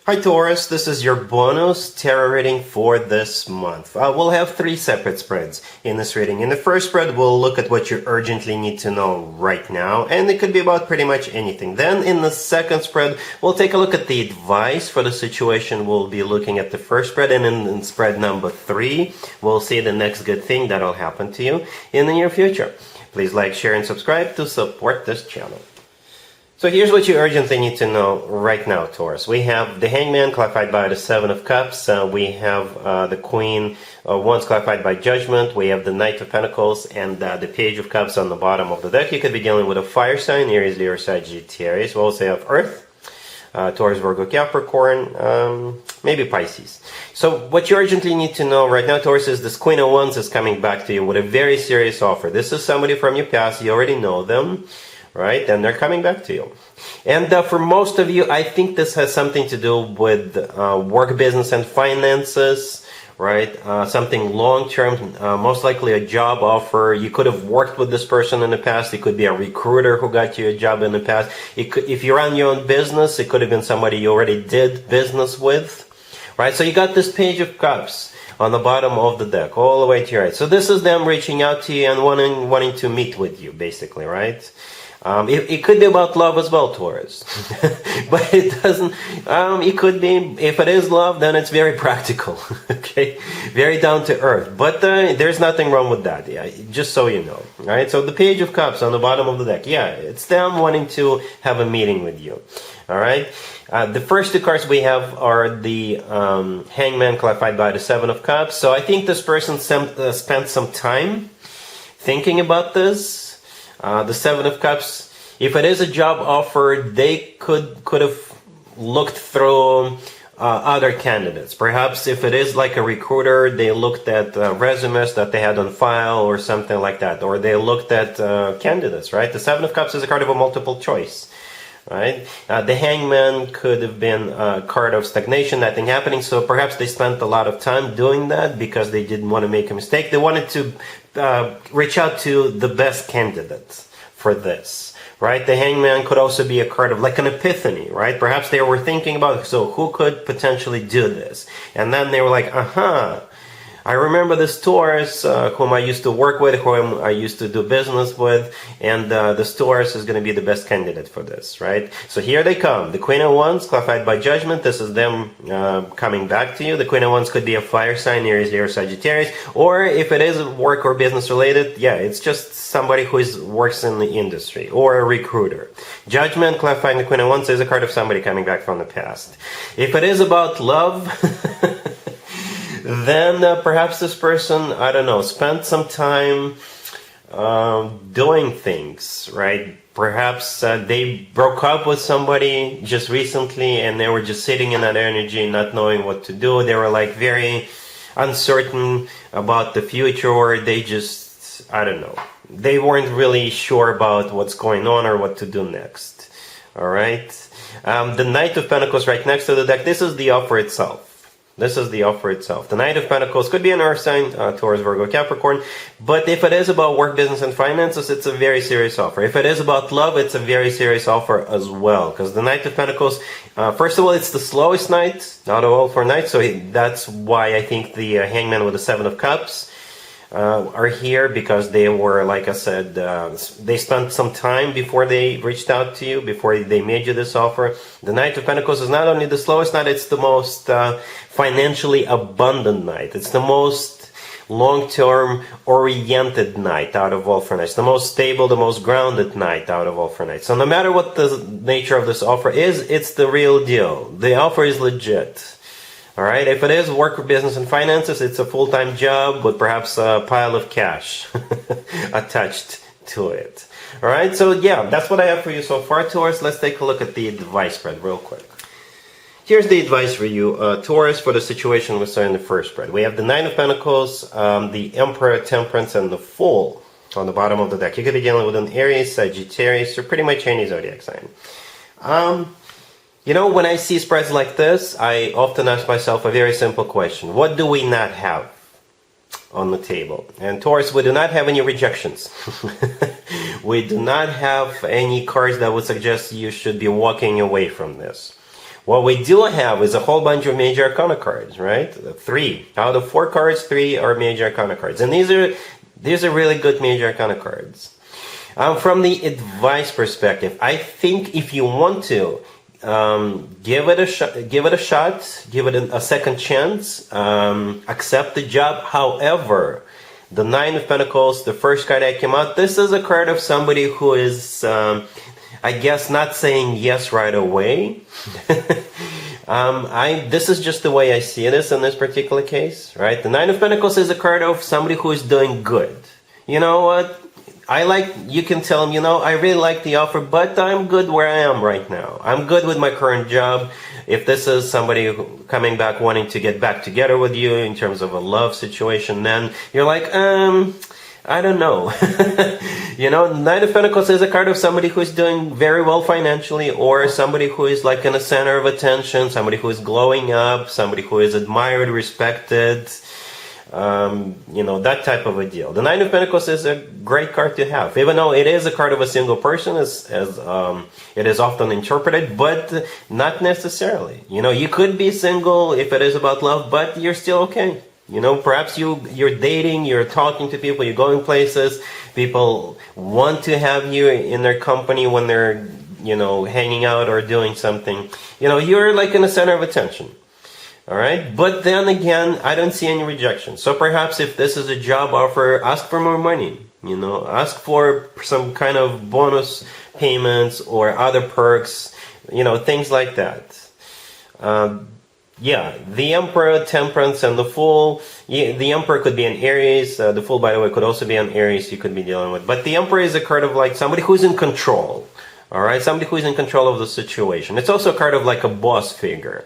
Hi Taurus, this is your bonus tarot reading for this month. We'll have three separate spreads in this reading. In the first spread, we'll look at what you urgently need to know right now, and it could be about pretty much anything. Then in the second spread, we'll take a look at the advice for the situation. We'll be looking at the first spread, and in spread number 3, we'll see the next good thing that'll happen to you in the near future. Please like, share, and subscribe to support this channel. So here's what you urgently need to know right now, Taurus. We have the Hangman clarified by the Seven of Cups. We have the Queen of Wands clarified by Judgment. We have the Knight of Pentacles and the Page of Cups on the bottom of the deck. You could be dealing with a fire sign, Aries, Leo, Sagittarius. We also have Earth, Taurus, Virgo, Capricorn, maybe Pisces. So what you urgently need to know right now, Taurus, is this Queen of Wands is coming back to you with a very serious offer. This is somebody from your past. You already know them. Right, and they're coming back to you. And for most of you, I think this has something to do with work, business, and finances, right? Something long-term, most likely a job offer. You could have worked with this person in the past. It could be a recruiter who got you a job in the past. If you run your own business, it could have been somebody you already did business with, right? So you got this Page of Cups on the bottom of the deck, all the way to your right. So this is them reaching out to you and wanting to meet with you, basically, right? It could be about love as well, Taurus. But it doesn't, it could be, if it is love, then it's very practical, okay? Very down to earth. But there's nothing wrong with that, yeah, just so you know, right? So the Page of Cups on the bottom of the deck, yeah, it's them wanting to have a meeting with you, all right? The first two cards we have are the Hangman clarified by the Seven of Cups. So I think this person spent some time thinking about this. The Seven of Cups, if it is a job offer, they could have looked through other candidates. Perhaps if it is like a recruiter, they looked at resumes that they had on file or something like that. Or they looked at candidates, right? The Seven of Cups is a card of a multiple choice, right? The Hangman could have been a card of stagnation, nothing happening. So perhaps they spent a lot of time doing that because they didn't want to make a mistake. They wanted to reach out to the best candidates for this, right? The Hangman could also be a card of like an epiphany, right? Perhaps they were thinking about, so who could potentially do this? And then they were like, I remember this Taurus whom I used to work with, whom I used to do business with, and this Taurus is going to be the best candidate for this, right? So here they come. The Queen of Wands, clarified by Judgment. This is them coming back to you. The Queen of Wands could be a fire sign, Aries, Leo, Sagittarius, or if it is work or business related, yeah, it's just somebody who works in the industry, or a recruiter. Judgment, clarifying the Queen of Wands, is a card of somebody coming back from the past. If it is about love, then perhaps this person, I don't know, spent some time doing things, right? Perhaps they broke up with somebody just recently and they were just sitting in that energy, not knowing what to do. They were like very uncertain about the future, or they just, I don't know, they weren't really sure about what's going on or what to do next. All right. The Knight of Pentacles right next to the deck. This is the offer itself. This is the offer itself. The Knight of Pentacles could be an earth sign, Taurus, Virgo, Capricorn. But if it is about work, business, and finances, it's a very serious offer. If it is about love, it's a very serious offer as well. Because the Knight of Pentacles, first of all, it's the slowest knight out of all 4 knights. So that's why I think the Hangman with the Seven of Cups are here, because they were, like I said, they spent some time before they reached out to you, before they made you this offer. The Knight of Pentacles is not only the slowest knight, it's the most financially abundant knight. It's the most long-term oriented knight out of all 4 knights. The most stable, the most grounded knight out of all 4 knights. So no matter what the nature of this offer is, it's the real deal. The offer is legit. All right, if it is work, business, and finances, it's a full-time job with perhaps a pile of cash attached to it. All right, so yeah, that's what I have for you so far, Taurus. Let's take a look at the advice spread real quick. Here's the advice for you, Taurus, for the situation we saw in the first spread. We have the Nine of Pentacles, the Emperor, Temperance, and the Fool on the bottom of the deck. You could be dealing with an Aries, Sagittarius, or pretty much any zodiac sign. You know, when I see spreads like this, I often ask myself a very simple question. What do we not have on the table? And Taurus, we do not have any rejections. We do not have any cards that would suggest you should be walking away from this. What we do have is a whole bunch of major arcana cards, right? 3 out of 4 cards, 3 are major arcana cards, and these are really good major arcana cards. From the advice perspective, I think if you want to give it a shot, give it a second chance, accept the job. However, the Nine of Pentacles, the first card that came out, this is a card of somebody who is, I guess, not saying yes right away. This is just the way I see this in this particular case, right? The Nine of Pentacles is a card of somebody who is doing good. You know what? You can tell them, I really like the offer, but I'm good where I am right now. I'm good with my current job. If this is somebody coming back wanting to get back together with you in terms of a love situation, then you're like, I don't know. Nine of Pentacles is a card of somebody who's doing very well financially, or somebody who is like in the center of attention, somebody who is glowing up, somebody who is admired, respected. That type of a deal. The Nine of Pentacles is a great card to have, even though it is a card of a single person, as it is often interpreted, but not necessarily. You could be single if it is about love, but you're still okay. Perhaps you're dating, you're talking to people, you're going places, people want to have you in their company when they're, hanging out or doing something. You're like in the center of attention. All right, but then again, I don't see any rejection. So perhaps if this is a job offer, ask for more money. Ask for some kind of bonus payments or other perks, things like that. The Emperor, Temperance, and the Fool. The Emperor could be an Aries. The Fool, by the way, could also be an Aries you could be dealing with. But the Emperor is a card of like somebody who's in control. All right, somebody who's in control of the situation. It's also a card of like a boss figure.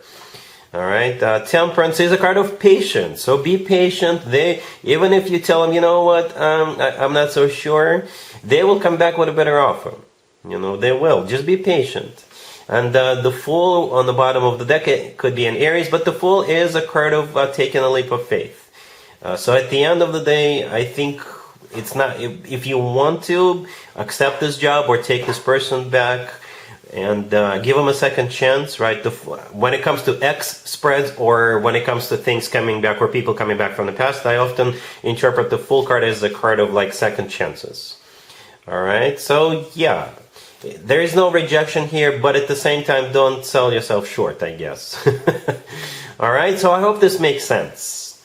All right, Temperance is a card of patience. So be patient. Even if you tell them, I'm not so sure, they will come back with a better offer. They will. Just be patient. And the Fool on the bottom of the deck, it could be an Aries, but the Fool is a card of taking a leap of faith. So at the end of the day, I think it's not, if you want to accept this job or take this person back, and give them a second chance, right? When it comes to X spreads, or when it comes to things coming back, or people coming back from the past, I often interpret the Fool card as a card of like second chances. All right, so yeah, there is no rejection here, but at the same time, don't sell yourself short, I guess. All right, so I hope this makes sense.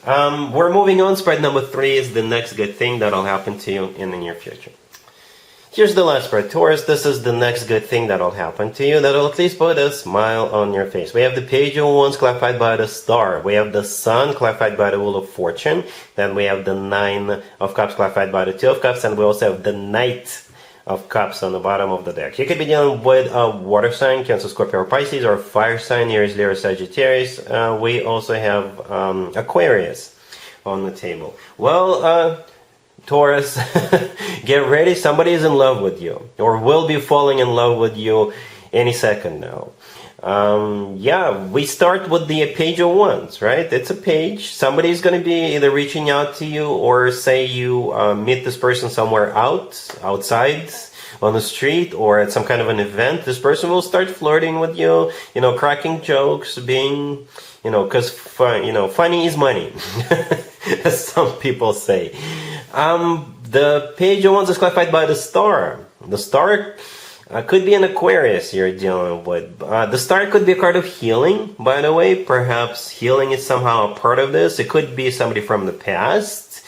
We're moving on. Spread number 3 is the next good thing that'll happen to you in the near future. Here's the last spread, Taurus. This is the next good thing that'll happen to you, that'll at least put a smile on your face. We have the Page of Wands clarified by the Star. We have the Sun clarified by the Wheel of Fortune. Then we have the Nine of Cups clarified by the Two of Cups. And we also have the Knight of Cups on the bottom of the deck. You could be dealing with a water sign, Cancer, Scorpio, or Pisces, or fire sign, Aries, Leo, Sagittarius. We also have Aquarius on the table. Well, Taurus, get ready. Somebody is in love with you, or will be falling in love with you any second now. We start with the Page of Wands, right? It's a page. Somebody is going to be either reaching out to you, or say you meet this person somewhere outside on the street, or at some kind of an event. This person will start flirting with you, cracking jokes, being, because funny is money, as some people say. The Page of Wands is clarified by the Star. The Star could be an Aquarius you're dealing with. The Star could be a card of healing, by the way. Perhaps healing is somehow a part of this. It could be somebody from the past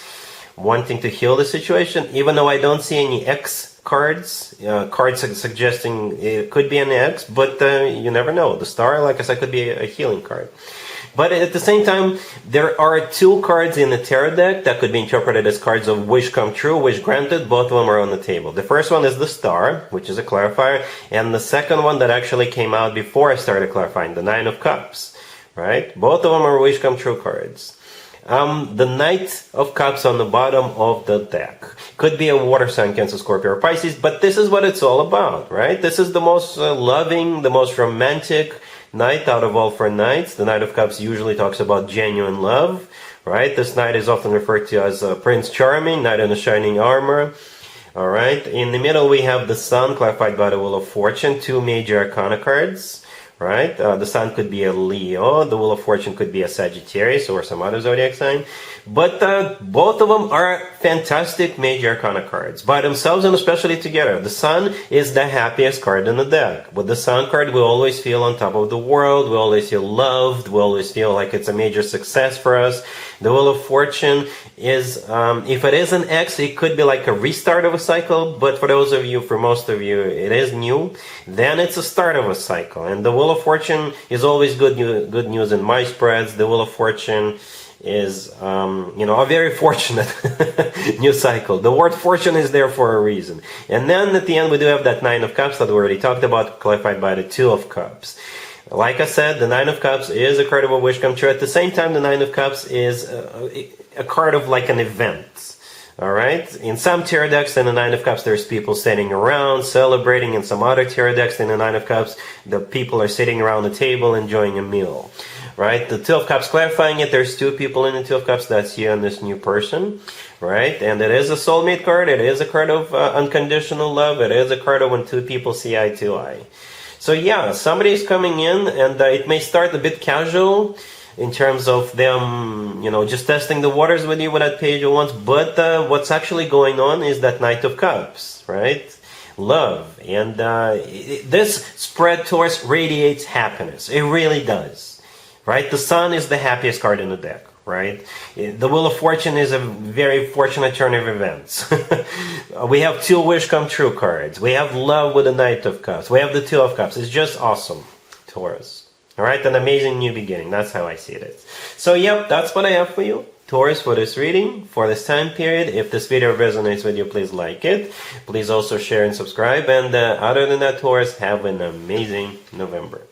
wanting to heal the situation, even though I don't see any X cards. Cards suggesting it could be an X, but you never know. The Star, like I said, could be a healing card. But at the same time, there are 2 cards in the tarot deck that could be interpreted as cards of wish come true, wish granted. Both of them are on the table. The first one is the Star, which is a clarifier. And the second one that actually came out before I started clarifying, the Nine of Cups, right? Both of them are wish come true cards. The Knight of Cups on the bottom of the deck could be a water sign, Cancer, Scorpio, or Pisces. But this is what it's all about, right? This is the most loving, the most romantic Knight out of all 4 Knights. The Knight of Cups usually talks about genuine love, right? This Knight is often referred to as Prince Charming, Knight in the shining armor. All right. In the middle, we have the Sun, clarified by the Wheel of Fortune, 2 major arcana cards. right? The sun could be a Leo, the Wheel of Fortune could be a Sagittarius or some other zodiac sign. But both of them are fantastic major arcana cards by themselves and especially together. The sun is the happiest card in the deck. With the sun card, we always feel on top of the world. We always feel loved. We always feel like it's a major success for us. The Wheel of Fortune is, if it is an X, it could be like a restart of a cycle. But for those of you, for most of you, it is new. Then it's a start of a cycle. And the Wheel of Fortune is always good news in my spreads. The Wheel of Fortune is, a very fortunate new cycle. The word fortune is there for a reason. And then at the end, we do have that Nine of Cups that we already talked about, clarified by the Two of Cups. Like I said, the Nine of Cups is a card of a wish come true. At the same time, the Nine of Cups is a card of like an event. All right. In some tarot decks, in the Nine of Cups, there's people sitting around celebrating. In some other tarot decks, in the Nine of Cups, the people are sitting around the table enjoying a meal. Right? The Two of Cups clarifying it. There's two people in the Two of Cups. That's you and this new person. Right? And it is a soulmate card. It is a card of unconditional love. It is a card of when two people see eye to eye. So yeah, somebody's coming in, and it may start a bit casual in terms of them, just testing the waters with you with that page at once. But what's actually going on is that Knight of Cups, right? Love. And this spread, Taurus, radiates happiness. It really does. Right? The sun is the happiest card in the deck, right? The Wheel of Fortune is a very fortunate turn of events. We have two wish come true cards. We have love with the Knight of Cups. We have the Two of Cups. It's just awesome, Taurus. All right? An amazing new beginning. That's how I see it. So, yep, that's what I have for you, Taurus, for this reading, for this time period. If this video resonates with you, please like it. Please also share and subscribe. And other than that, Taurus, have an amazing November.